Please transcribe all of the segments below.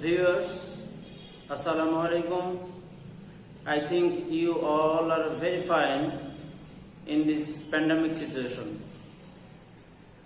viewers, Assalamu alaikum. I think you all are very fine in this pandemic situation.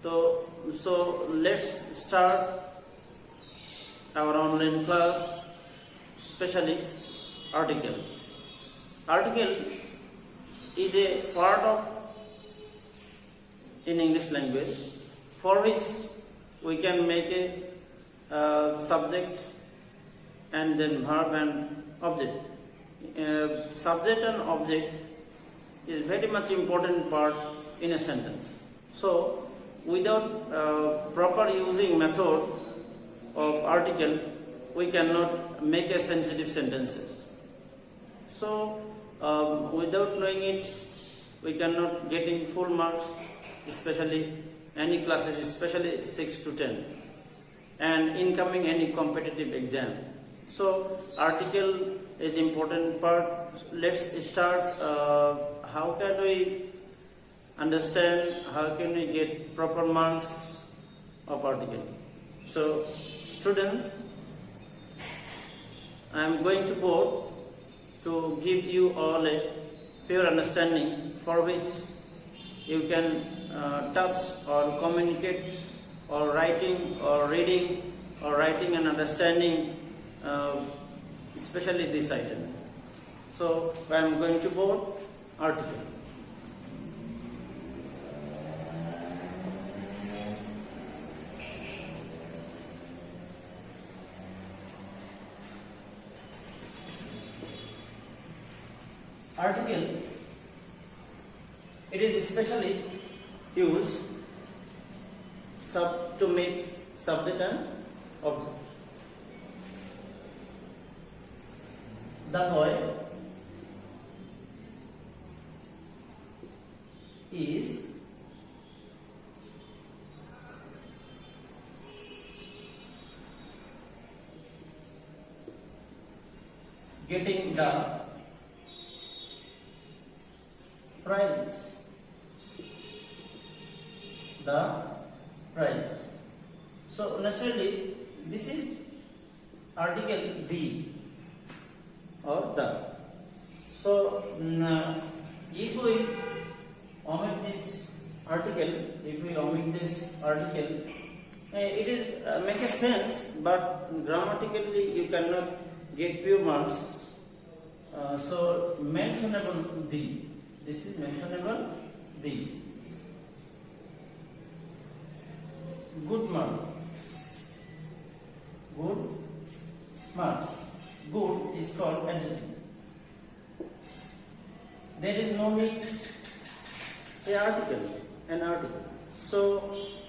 So let's start our online class, especially article. Article is a part of in English language for which we can make a subject and then verb and object. Subject and object is very much important part in a sentence. So without proper using method of article, we cannot make a sensitive sentences. So without knowing it, we cannot get in full marks, especially any classes, especially 6 to 10, and incoming any competitive exam. So article is important part. Let's start. How can we understand? How can we get proper marks of article? So students, I am going to board to give you all a pure understanding for which you can touch or communicate or writing or reading or writing and understanding, especially this item. So I am going to board article. Article, it is especially used to make subject and object. The boy is getting the prize. The prize. So naturally, this is article the or the. So if we omit this article, it is make a sense, but grammatically you cannot get pure marks. So mentionable the. This is mentionable the. Good mark. Good marks. Good is called adjective. There is no need an article. So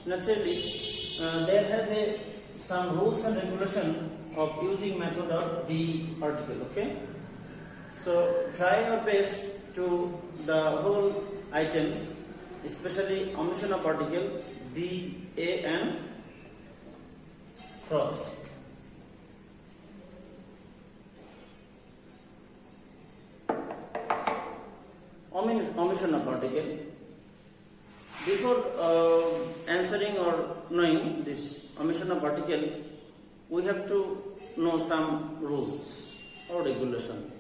naturally, there has some rules and regulation of using method of the article. Okay. So try your best to the whole items, especially omission of article, the, a, and cross. Omission of article. Before answering or knowing this omission of article, we have to know some rules or regulation,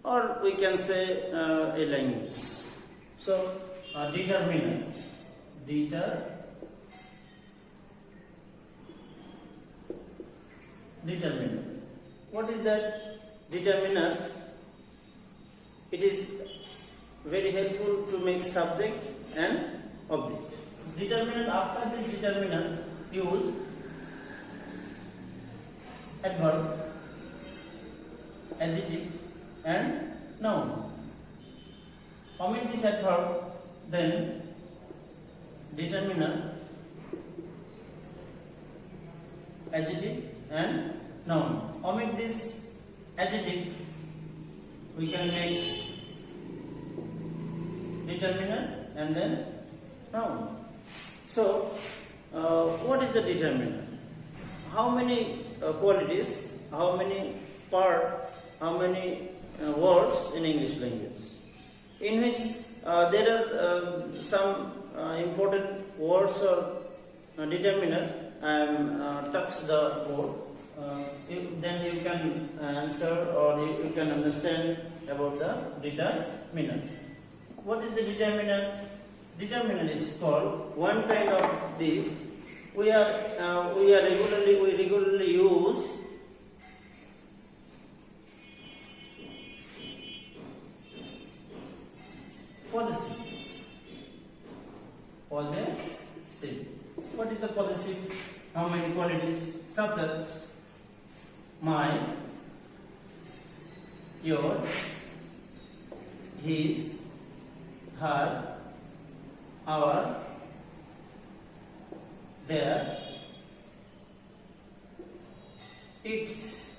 or we can say a language. So determiner. Determiner. What is that determiner? It is very helpful to make subject and object. Determiner, after this determiner, use adverb, adjective and noun. Omit this adverb, then determiner, adjective and noun. Omit this adjective, we can make determiner and then noun. So what is the determiner? How many qualities, how many part, how many words in English language, in which there are some important words or determiner. I am touch the board then you can answer or you can understand about the determinant. What is the determinant? Determinant is called one kind of this. We regularly use possessive. Possessive. What is the possessive? How many qualities? Such as my, your, his, her, our, their, its.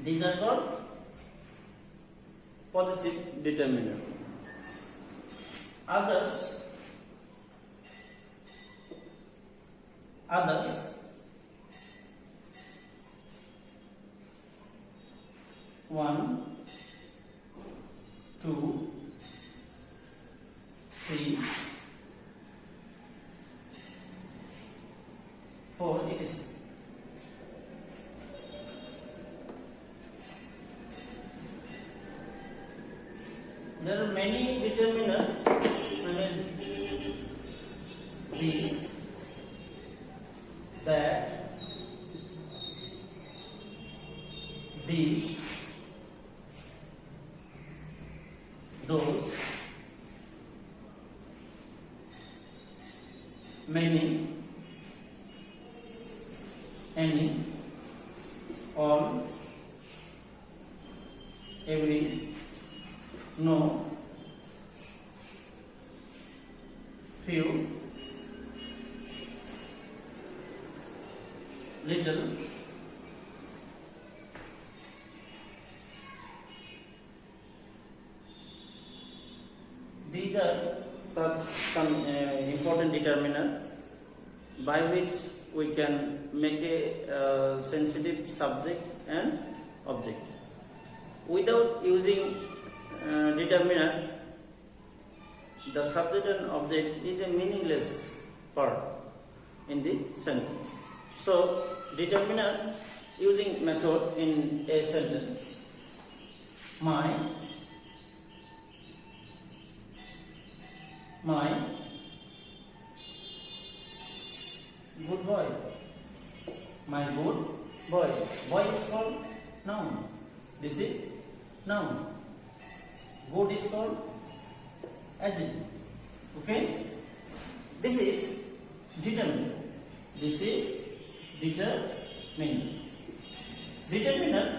These are called possessive determinant. Others, one, two, three, four. It is. There are many determinants. This, that, these, those, many, any, all, every, no, few, little, these are some important determinants by which we can make a sensitive subject and object. Without using determinant, the subject and object is a meaningless part in the sentence. So, determinant using method in a sentence. My good boy. My good boy. Boy is called noun. This is noun. Good is called adjective. Okay? This is determinant. This is determinant. Determinant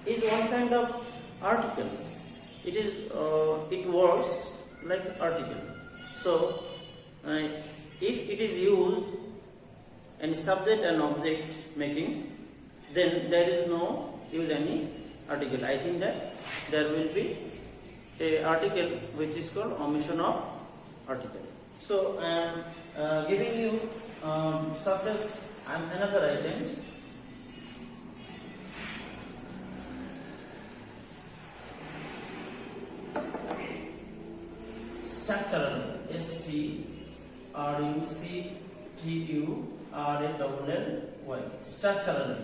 is one kind of article. It works like article. So, if it is used in subject and object making, then there is no use any article. I think that there will be a article which is called omission of article. So, I am giving you such as another item. Structural, structurally, structurally,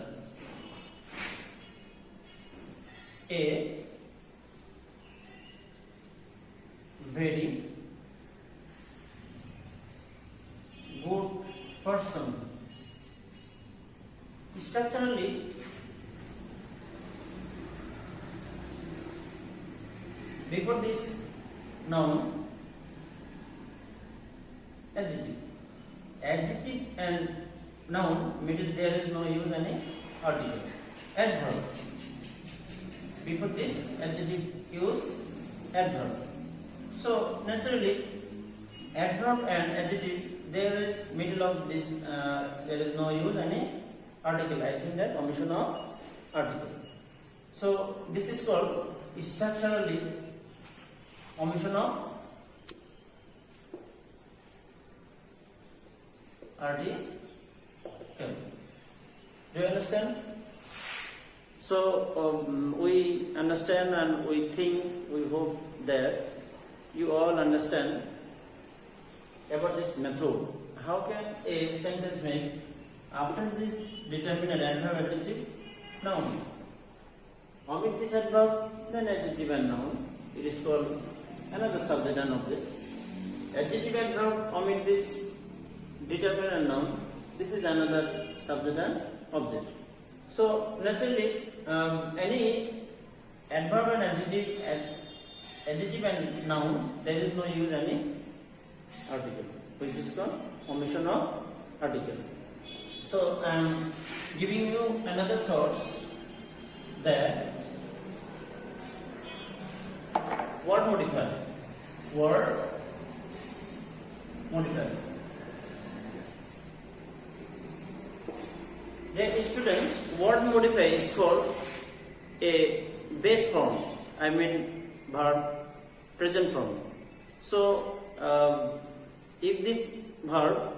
a very good person. Structurally, before this noun, adjective. Adjective and noun, middle there is no use any article. Adverb. Before this adjective use adverb. So naturally, adverb and adjective, there is middle of this, there is no use any article. I think that omission of article. So this is called structurally omission of article. Do you understand? So we understand and we think, we hope that you all understand about this method. How can a sentence make After this, determine an adverb, adjective, noun. Omit this adverb, then adjective and noun. It is called another subject and object. Adjective and verb, omit this, determine and noun. This is another subject and object. So naturally, any adverb and adjective and noun, there is no use any article, which is called omission of article. So I am giving you another thoughts that word modifier. Word modifier. Dear students, word modifier is called a base form. I mean verb present form. So if this verb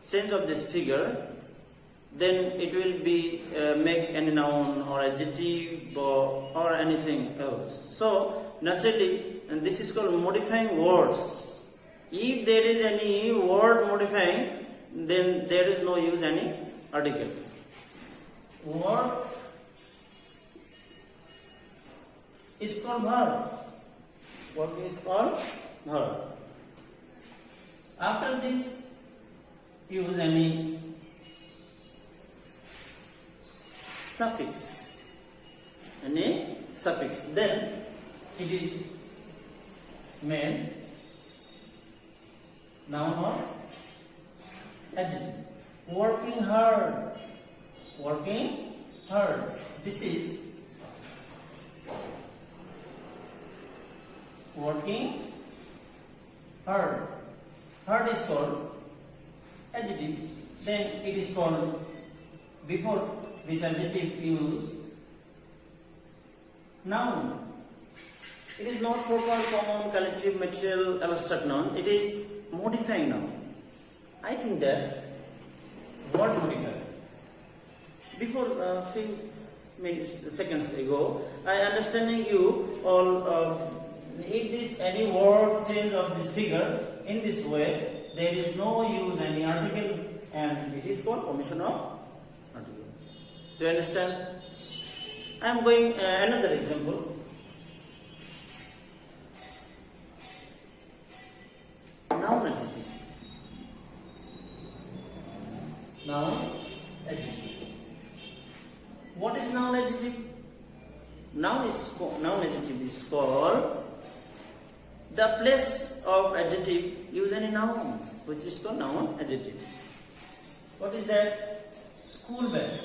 change of this figure, then it will be make any noun or adjective or anything else. So naturally, and this is called modifying words. If there is any word modifying, then there is no use any article. Word is called verb. What is called verb? After this, use any suffix. Any suffix. Then it is made noun or adjective. Working hard. Working hard. This is working hard. Hard is called adjective. Then it is called, before this adjective use noun. It is not proper, common, collective, material, abstract noun. It is modifying noun. I think that word modifier. Before few minutes, seconds ago, I understanding you all. If this any word change of this figure in this way, there is no use any article, and it is called omission of article. Do you understand? I am going another example. Noun adjective. Noun adjective. What is noun adjective? Noun adjective is called the place of adjective use any noun, which is called noun adjective. What is that? School bag.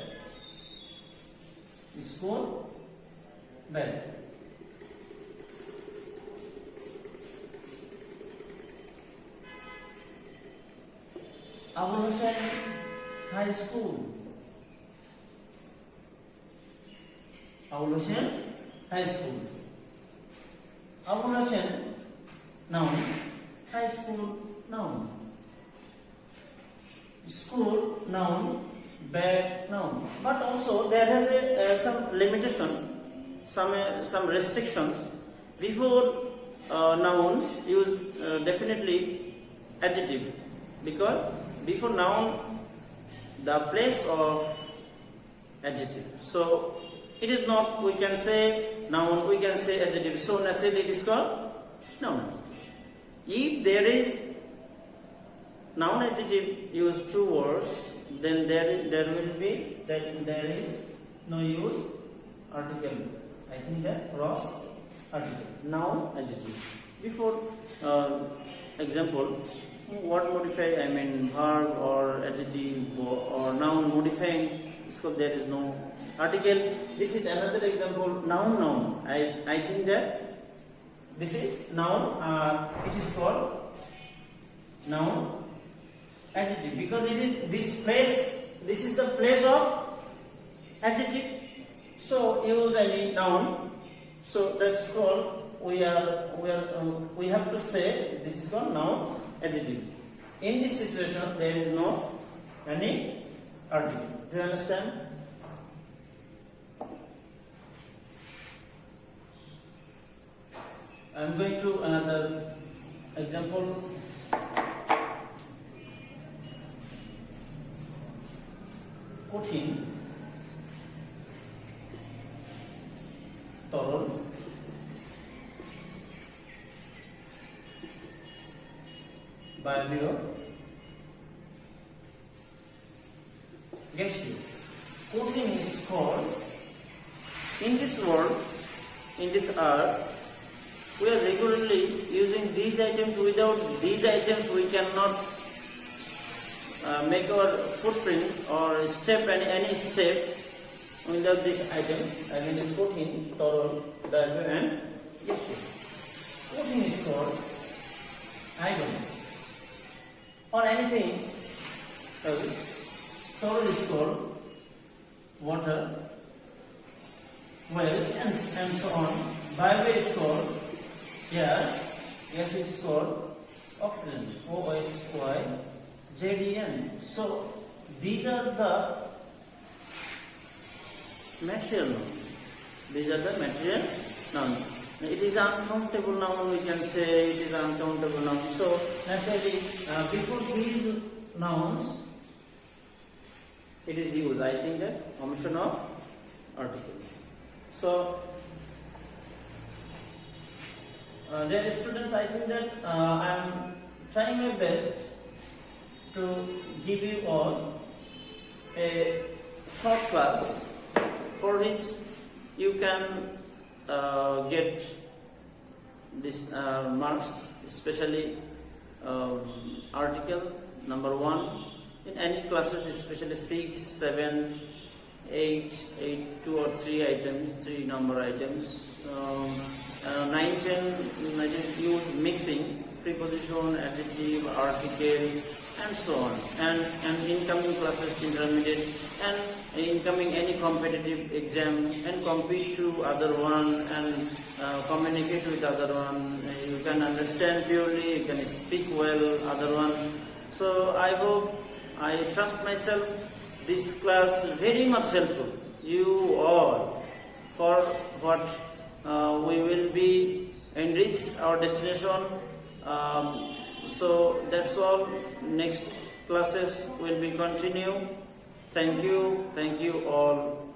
School bag. Abul Hussain High School. Abul Hussain High School. Abul Hussain noun, high school noun, school noun, bag noun. But also there has some limitation, some restrictions. Before noun use definitely adjective, because before noun the place of adjective. So it is not, we can say noun, we can say adjective. So naturally it is called noun. If there is noun adjective use two words, then there is no use article. I think that cross article. Noun adjective. Before example, what modify? I mean verb or adjective or noun modifying. So there is no article. This is another example. Noun. I think that this is noun. It is called noun adjective because it is this place. This is the place of adjective. So use any noun. So that's called we have to say this is called noun adjective. In this situation, there is no any article. Do you understand? I am going to another example. Bible gets you. Coding is called, in this world, in this earth, we are regularly using these items. Without these items, we cannot make our footprint or step any step without these items. I mean, it's protein, total, diagram, and gesture. Protein is called item or anything else. Total is called water, well, and so on. Biogas is called air, gas is called oxygen, OXYZEN. So these are the material nouns. These are the material nouns. It is uncountable noun, we can say it is uncountable noun. So naturally, before these nouns, it is used. I think that omission of article. So, dear students, I think that I am trying my best to give you all a short class for which you can get this marks, especially article number 1 in any classes, especially 6, 7, 8, 2 or 3 items, 3 number items. 9, 10, I just use mixing, preposition, adjective, article, and so on. And incoming classes, intermediate, and incoming any competitive exam, and compete to other one, and communicate with other one. You can understand purely, you can speak well, other one. So I hope, I trust myself, this class very much helpful. You all, for what we will be enrich our destination. So that's all. Next classes will be continue. Thank you all.